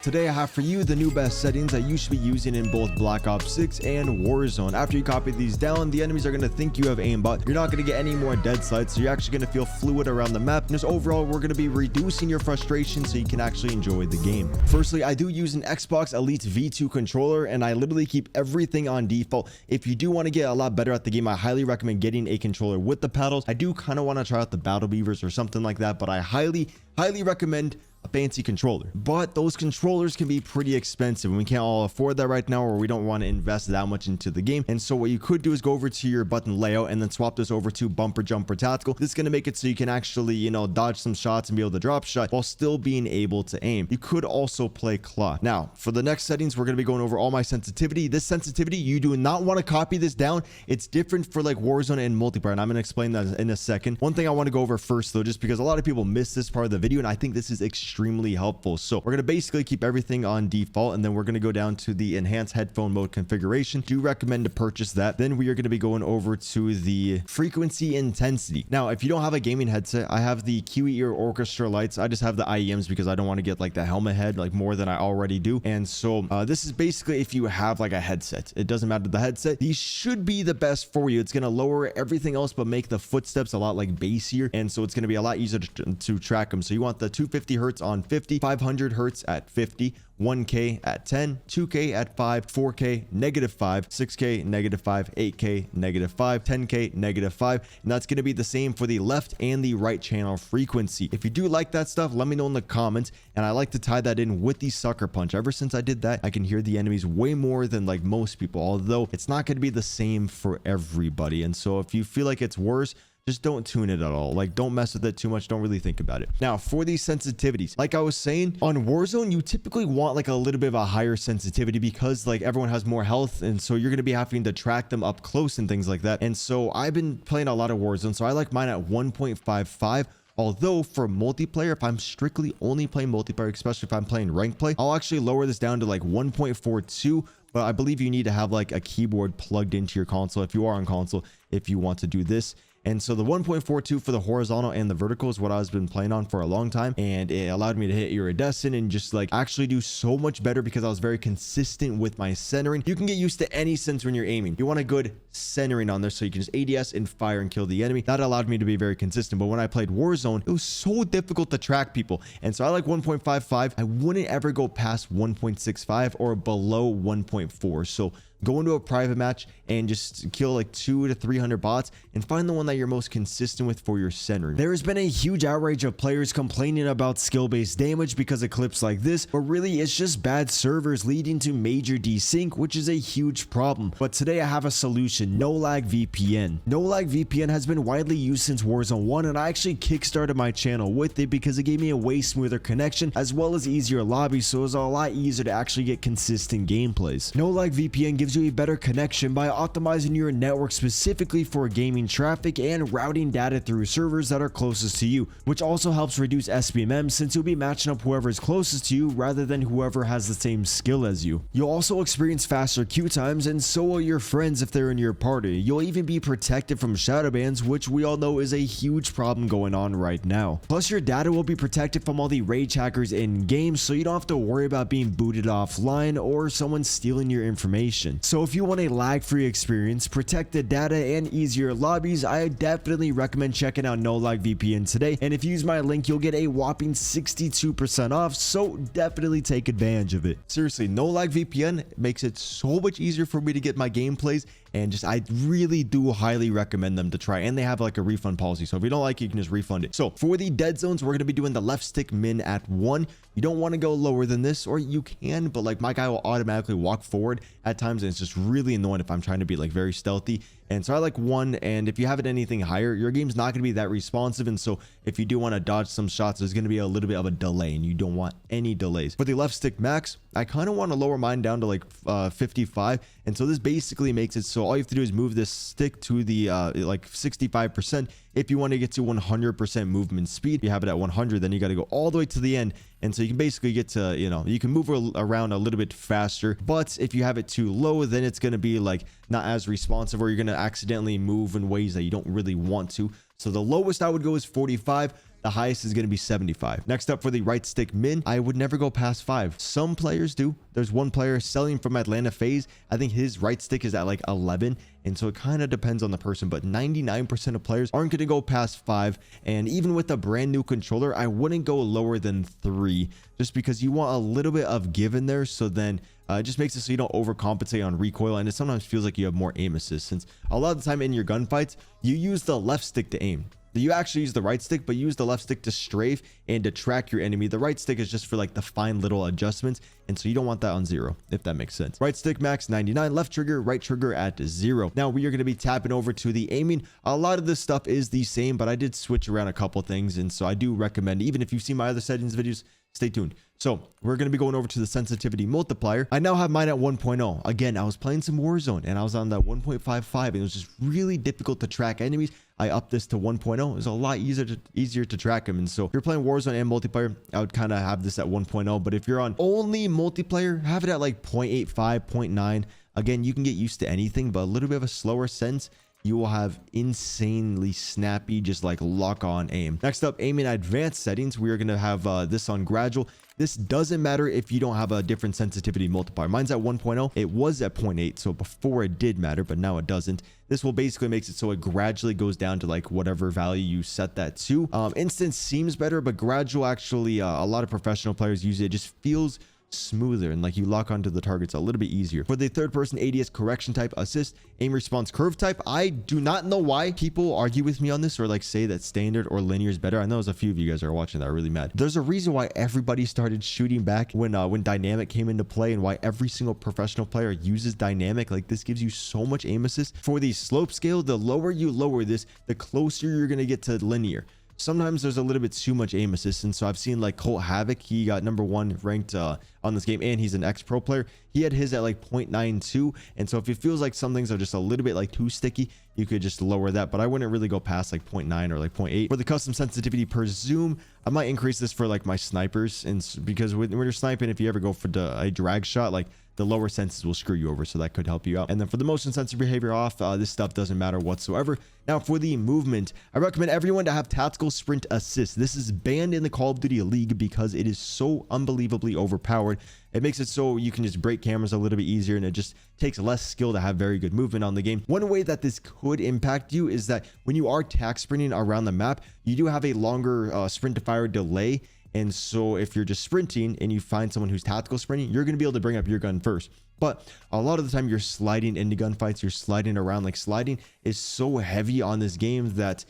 Today I have for you the new best settings that you should be using in both Black Ops 6 and Warzone. After you copy these down, the enemies are going to think you have aimbot. You're not going to get any more dead sights, so you're actually going to feel fluid around the map. And just overall, we're going to be reducing your frustration so you can actually enjoy the game. Firstly, I do use an Xbox Elite V2 controller, and I literally keep everything on default. If you do want to get a lot better at the game, I highly recommend getting a controller with the paddles. I do kind of want to try out the Battle Beavers or something like that, but I highly recommend a fancy controller. But those controllers can be pretty expensive and we can't all afford that right now, or we don't want to invest that much into the game. And so what you could do is go over to your button layout and then swap this over to bumper jumper tactical. This is going to make it so you can actually, dodge some shots and be able to drop shot while still being able to aim. You could also play claw. Now for the next settings, we're going to be going over all my sensitivity. This sensitivity, you do not want to copy this down. It's different for like Warzone and multiplayer, and I'm going to explain that in a second. One thing I want to go over first though, just because a lot of people miss this part of the video, and I think this is extremely helpful. So we're going to basically keep everything on default, and then we're going to go down to the enhanced headphone mode configuration. Do recommend to purchase that. Then we are going to be going over to the frequency intensity. Now if you don't have a gaming headset, I have the QE ear orchestra lights. I just have the IEMs because I don't want to get like the helmet head like more than I already do. And so this is basically if you have like a headset, it doesn't matter the headset, these should be the best for you. It's going to lower everything else but make the footsteps a lot like bassier, and so it's going to be a lot easier to track them. So you want the 250 hertz on 50, 500 hertz at 50, 1K at 10, 2K at 5, 4K -5, 6K -5, 8K -5, 10K -5, and that's going to be the same for the left and the right channel frequency. If you do like that stuff, let me know in the comments, and I like to tie that in with the sucker punch. Ever since I did that, I can hear the enemies way more than like most people, although it's not going to be the same for everybody. And so if you feel like it's worse, just don't tune it at all. Like, don't mess with it too much. Don't really think about it. Now for these sensitivities, like I was saying, on Warzone you typically want like a little bit of a higher sensitivity because like everyone has more health, and so you're going to be having to track them up close and things like that. And so I've been playing a lot of Warzone, so I like mine at 1.55. Although for multiplayer, if I'm strictly only playing multiplayer, especially if I'm playing rank play, I'll actually lower this down to like 1.42. But I believe you need to have like a keyboard plugged into your console if you are on console, if you want to do this. And so the 1.42 for the horizontal and the vertical is what I've been playing on for a long time, and it allowed me to hit iridescent and just like actually do so much better because I was very consistent with my centering. You can get used to any sense when you're aiming. You want a good centering on there so you can just ADS and fire and kill the enemy. That allowed me to be very consistent. But when I played Warzone, it was so difficult to track people, and so I like 1.55. I wouldn't ever go past 1.65 or below 1.4. So go into a private match and just kill like 200 to 300 bots and find the one that you're most consistent with for your centering. There has been a huge outrage of players complaining about skill-based damage because of clips like this, but really it's just bad servers leading to major desync, which is a huge problem. But today I have a solution: No Lag VPN. No Lag VPN has been widely used since Warzone 1, and I actually kickstarted my channel with it because it gave me a way smoother connection as well as easier lobbies, so it was a lot easier to actually get consistent gameplays. No Lag VPN gives you a better connection by optimizing your network specifically for gaming traffic and routing data through servers that are closest to you, which also helps reduce SPMM since you'll be matching up whoever is closest to you rather than whoever has the same skill as you. You'll also experience faster queue times, and so will your friends if they're in your party. You'll even be protected from shadow bans, which we all know is a huge problem going on right now. Plus your data will be protected from all the rage hackers in game, so you don't have to worry about being booted offline or someone stealing your information. So if you want a lag-free experience, protected data, and easier lobbies, I definitely recommend checking out No Lag VPN today. And if you use my link, you'll get a whopping 62% off, so definitely take advantage of it. Seriously, No Lag VPN makes it so much easier for me to get my gameplays, and just I really do highly recommend them to try. And they have like a refund policy, so if you don't like it, you can just refund it. So for the dead zones, we're going to be doing the left stick min at 1. You don't want to go lower than this, or you can, but like my guy will automatically walk forward at times, and it's just really annoying if I'm trying to be like very stealthy. And so I like 1, and if you have it anything higher, your game's not going to be that responsive, and so if you do want to dodge some shots, there's going to be a little bit of a delay, and you don't want any delays. For the left stick max, I kind of want to lower mine down to like 55, and so this basically makes it so all you have to do is move this stick to the like 65%. If you want to get to 100% movement speed, if you have it at 100, then you got to go all the way to the end, and so you can basically get to, you can move around a little bit faster. But if you have it too low, then it's going to be like not as responsive, or you're going to accidentally move in ways that you don't really want to. So the lowest I would go is 45. The highest is going to be 75. Next up for the right stick min, I would never go past 5. Some players do. There's one player selling from Atlanta FaZe. I think his right stick is at like 11. And so it kind of depends on the person, but 99% of players aren't going to go past 5. And even with a brand new controller, I wouldn't go lower than 3 just because you want a little bit of give in there. So then it just makes it so you don't overcompensate on recoil. And it sometimes feels like you have more aim assist, since a lot of the time in your gunfights, you use the left stick to aim. You actually use the right stick, but use the left stick to strafe and to track your enemy. The right stick is just for like the fine little adjustments, and so you don't want that on 0, if that makes sense. Right stick max 99, left trigger, right trigger at 0. Now we are going to be tapping over to the aiming. A lot of this stuff is the same, but I did switch around a couple things, and so I do recommend, even if you've seen my other settings videos, stay tuned. So we're going to be going over to the sensitivity multiplier. I now have mine at 1.0. Again, I was playing some Warzone and I was on that 1.55 and it was just really difficult to track enemies. I upped this to 1.0. It was a lot easier to track them. And so if you're playing Warzone and multiplayer, I would kind of have this at 1.0. But if you're on only multiplayer, have it at like 0.85, 0.9. Again, you can get used to anything, but a little bit of a slower sense, you will have insanely snappy, just like lock on aim. Next up, aim in advanced settings. We are going to have this on gradual. This doesn't matter if you don't have a different sensitivity multiplier. Mine's at 1.0. It was at 0.8. So before it did matter, but now it doesn't. This will basically makes it so it gradually goes down to like whatever value you set that to. Instant seems better, but gradual actually, a lot of professional players use it. It just feels smoother and like you lock onto the targets a little bit easier. For the third person ADS correction type assist, aim response curve type, I do not know why people argue with me on this or like say that standard or linear is better. I know there's a few of you guys are watching that are really mad. There's a reason why everybody started shooting back when dynamic came into play, and why every single professional player uses dynamic. Like, this gives you so much aim assist. For the slope scale, the lower you lower this, the closer you're going to get to linear. Sometimes there's a little bit too much aim assist, and so I've seen like Colt Havoc, he got #1 ranked on this game, and he's an ex-pro player. He had his at like 0.92, and so if it feels like some things are just a little bit like too sticky, you could just lower that, but I wouldn't really go past like 0.9 or like 0.8. For the custom sensitivity per zoom, I might increase this for like my snipers, and because when you're sniping, if you ever go for a drag shot, like the lower senses will screw you over, so that could help you out. And then for the motion sensor behavior off, this stuff doesn't matter whatsoever. Now for the movement, I recommend everyone to have tactical sprint assist. This is banned in the Call of Duty League because it is so unbelievably overpowered. It makes it so you can just break cameras a little bit easier, and it just takes less skill to have very good movement on the game. One way that this could impact you is that when you are tac sprinting around the map, you do have a longer sprint to fire delay. And so if you're just sprinting and you find someone who's tactical sprinting, you're going to be able to bring up your gun first. But a lot of the time you're sliding into gunfights, you're sliding around. Like, sliding is so heavy on this game that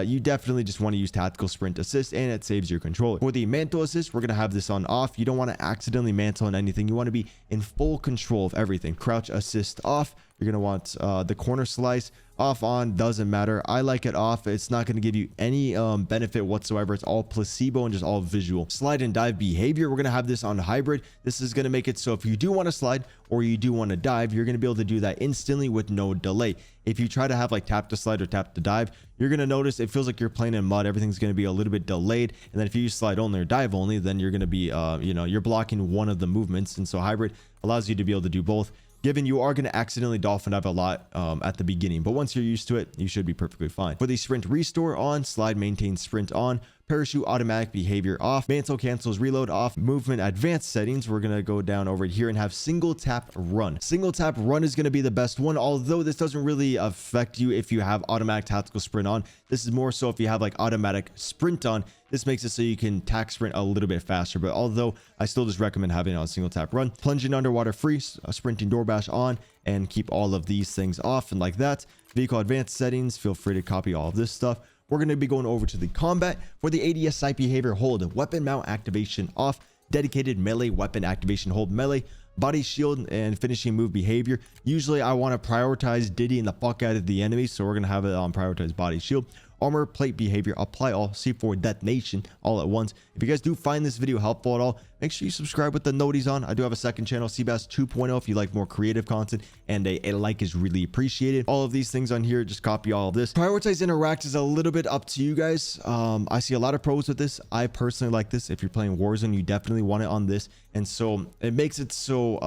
you definitely just want to use tactical sprint assist, and it saves your controller. For the mantle assist, we're going to have this on off. You don't want to accidentally mantle on anything. You want to be in full control of everything. Crouch assist off. You're going to want the corner slice off, on, doesn't matter. I like it off. It's not going to give you any benefit whatsoever. It's all placebo and just all visual. Slide and dive behavior, we're going to have this on hybrid. This is going to make it so if you do want to slide or you do want to dive, you're going to be able to do that instantly with no delay. If you try to have like tap to slide or tap to dive, you're going to notice it feels like you're playing in mud. Everything's going to be a little bit delayed. And then if you use slide only or dive only, then you're going to be you're blocking one of the movements. And so hybrid allows you to be able to do both, given you are going to accidentally dolphin dive a lot at the beginning, but once you're used to it, you should be perfectly fine. For the sprint restore on, slide maintain sprint on, parachute automatic behavior off, mantle cancels reload off, movement advanced settings, we're going to go down over here and have single tap run. Single tap run is going to be the best one, although this doesn't really affect you if you have automatic tactical sprint on. This is more so if you have like automatic sprint on. This makes it so you can tac sprint a little bit faster, but although I still just recommend having it on single tap run. Plunging underwater freeze, sprinting door bash on, and keep all of these things off. And like that, vehicle advanced settings, feel free to copy all of this stuff. We're going to be going over to the combat. For the ADS sight behavior, hold weapon mount activation off, dedicated melee weapon activation, hold melee, body shield and finishing move behavior. Usually I want to prioritize Diddy and the fuck out of the enemy, so we're going to have it on prioritize body shield. Armor plate behavior, apply all C4 detonation all at once. If you guys do find this video helpful at all, make sure you subscribe with the noties on. I do have a second channel, Seabass 2.0, if you like more creative content, and a like is really appreciated. All of these things on here, just copy all of this. Prioritize interact is a little bit up to you guys. I see a lot of pros with this. I personally like this. If you're playing Warzone, you definitely want it on this, and so it makes it so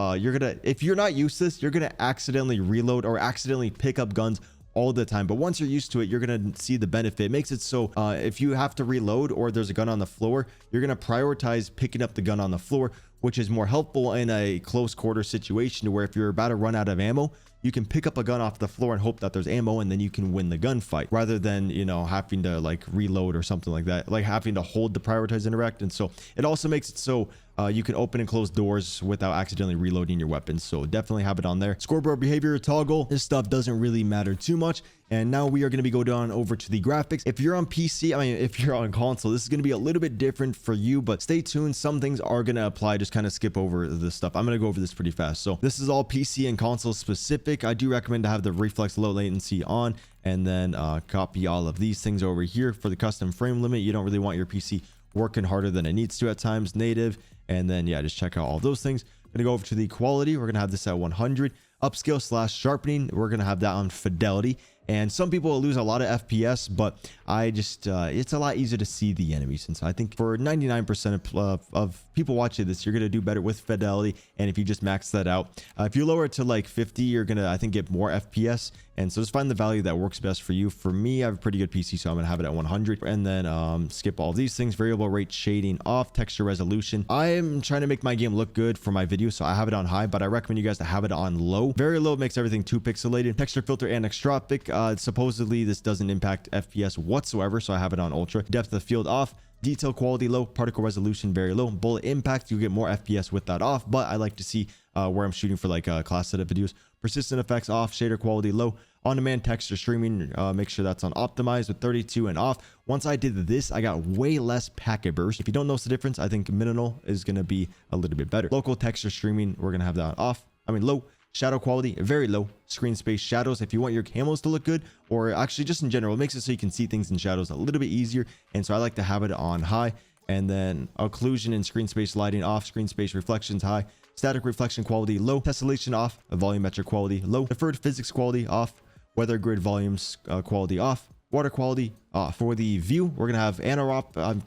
if you're not used to this, you're gonna accidentally reload or accidentally pick up guns all the time, but once you're used to it, you're gonna see the benefit. It makes it so if you have to reload or there's a gun on the floor, you're gonna prioritize picking up the gun on the floor, which is more helpful in a close quarter situation, to where if you're about to run out of ammo, you can pick up a gun off the floor and hope that there's ammo, and then you can win the gunfight, rather than, you know, having to like reload or something like that, like having to hold the prioritize interact. And so it also makes it so you can open and close doors without accidentally reloading your weapons. So definitely have it on there. Scoreboard behavior toggle, this stuff doesn't really matter too much. And now we are going to be going down over to the graphics. If you're on PC, I mean, if you're on console, this is going to be a little bit different for you, but stay tuned. Some things are going to apply. Just kind of skip over this stuff. I'm going to go over this pretty fast. So this is all PC and console specific. I do recommend to have the reflex low latency on, and then copy all of these things over here for the custom frame limit. You don't really want your PC working harder than it needs to at times. Native, and then yeah, just check out all those things. I'm gonna go over to the quality. We're gonna have this at 100. Upscale / sharpening, we're gonna have that on fidelity. And some people will lose a lot of FPS, but I just it's a lot easier to see the enemies. And so I think for 99% of people watching this, you're gonna do better with fidelity. And if you just max that out, if you lower it to like 50, you're gonna, I think, get more FPS. And so just find the value that works best for you. For me, I have a pretty good PC, so I'm gonna have it at 100. And then skip all these things. Variable rate shading off. Texture resolution, I am trying to make my game look good for my video, so I have it on high, but I recommend you guys to have it on low. Very low makes everything too pixelated. Texture filter anisotropic, supposedly this doesn't impact FPS whatsoever, so I have it on ultra. Depth of field off. Detail quality low. Particle resolution very low. Bullet impact, you get more FPS with that off, but I like to see where I'm shooting for like class setup videos. Persistent effects off. Shader quality low. On-demand texture streaming, make sure that's on optimized with 32 and off. Once I did this, I got way less packet burst. If you don't notice the difference, I think minimal is going to be a little bit better. Local texture streaming, we're going to have that off. I mean low. Shadow quality very low. Screen space shadows, if you want your camos to look good, or actually just in general, it makes it so you can see things in shadows a little bit easier, and so I like to have it on high. And then occlusion and screen space lighting off. Screen space reflections high. Static reflection quality low. Tessellation off. Volumetric quality low. Deferred physics quality off. Weather grid volumes quality off. Water quality off. For the view, we're gonna have anarop.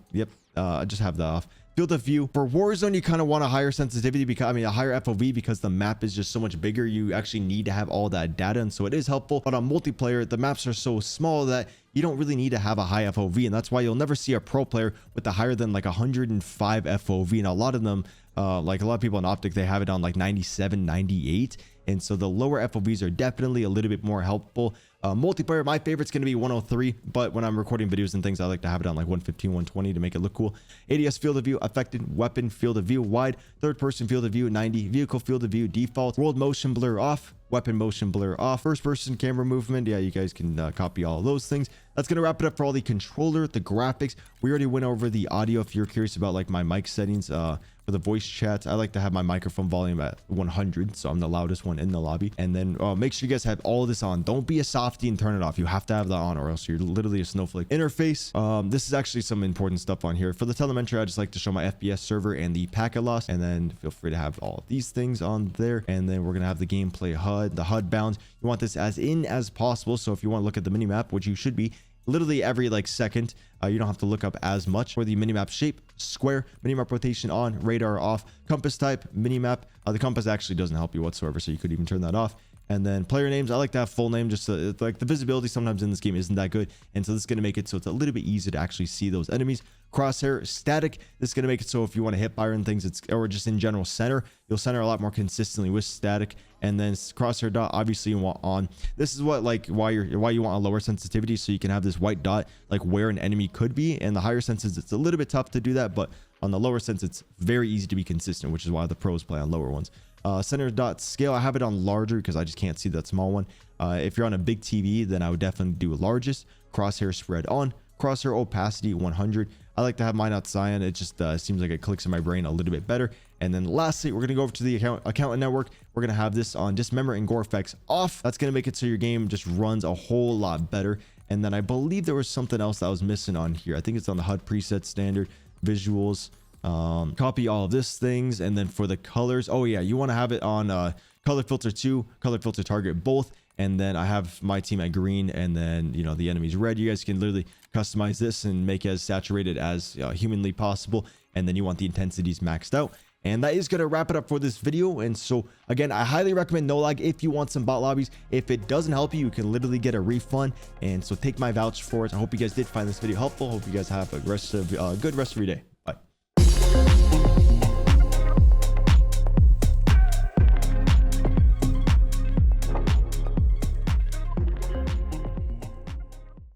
Just have that off. Field of view for Warzone, you kind of want a higher sensitivity, because a higher FOV, because the map is just so much bigger. You actually need to have all that data, and so it is helpful. But on multiplayer, the maps are so small that you don't really need to have a high FOV, and that's why you'll never see a pro player with a higher than like 105 FOV. And a lot of them, like a lot of people in Optic, they have it on like 97, 98. And so the lower FOVs are definitely a little bit more helpful. Multiplayer, my favorite's going to be 103, but when I'm recording videos and things, I like to have it on like 115, 120 to make it look cool. ADS field of view affected. Weapon field of view wide. Third person field of view 90. Vehicle field of view default. World motion blur off. Weapon motion blur off. First person camera movement, yeah, you guys can copy all of those things. That's gonna wrap it up for all the controller. The graphics, we already went over the audio. If you're curious about like my mic settings for the voice chat, I like to have my microphone volume at 100, so I'm the loudest one in the lobby. And then make sure you guys have all this on. Don't be a softie and turn it off. You have to have that on, or else you're literally a snowflake. Interface, this is actually some important stuff on here. For the telemetry, I just like to show my FPS server and the packet loss, and then feel free to have all of these things on there. And then we're gonna have the gameplay HUD, the HUD bounds. You want this as in as possible, so if you want to look at the minimap, which you should be literally every like second, you don't have to look up as much. For the minimap shape, square. Minimap rotation on. Radar off. Compass type, minimap. The compass actually doesn't help you whatsoever, so you could even turn that off. And then player names, I like to have full name, just like the visibility sometimes in this game isn't that good, and so this is going to make it so it's a little bit easier to actually see those enemies. Crosshair static, this is going to make it so if you want to hip fire and things, it's, or just in general center, you'll center a lot more consistently with static. And then crosshair dot, obviously you want on. This is what like why you want a lower sensitivity, so you can have this white dot like where an enemy could be. And the higher senses, it's a little bit tough to do that, but on the lower sense, it's very easy to be consistent, which is why the pros play on lower ones. Center dot scale, I have it on larger because I just can't see that small one. If you're on a big TV, then I would definitely do largest. Crosshair spread on. Crosshair opacity 100. I like to have mine at cyan. It just seems like it clicks in my brain a little bit better. And then lastly, we're going to go over to the account and network. We're going to have this on dismember and gore effects off. That's going to make it so your game just runs a whole lot better. And then I believe there was something else that was missing on here. I think it's on the HUD preset standard visuals. Copy all of this things. And then for the colors, oh yeah, you want to have it on color filter 2, color filter target both. And then I have my team at green, and then, you know, the enemy's red. You guys can literally customize this and make it as saturated as humanly possible. And then you want the intensities maxed out. And that is going to wrap it up for this video. And so again, I highly recommend no lag if you want some bot lobbies. If it doesn't help you can literally get a refund. And so take my vouch for it. I hope you guys did find this video helpful. Hope you guys have a good rest of your day.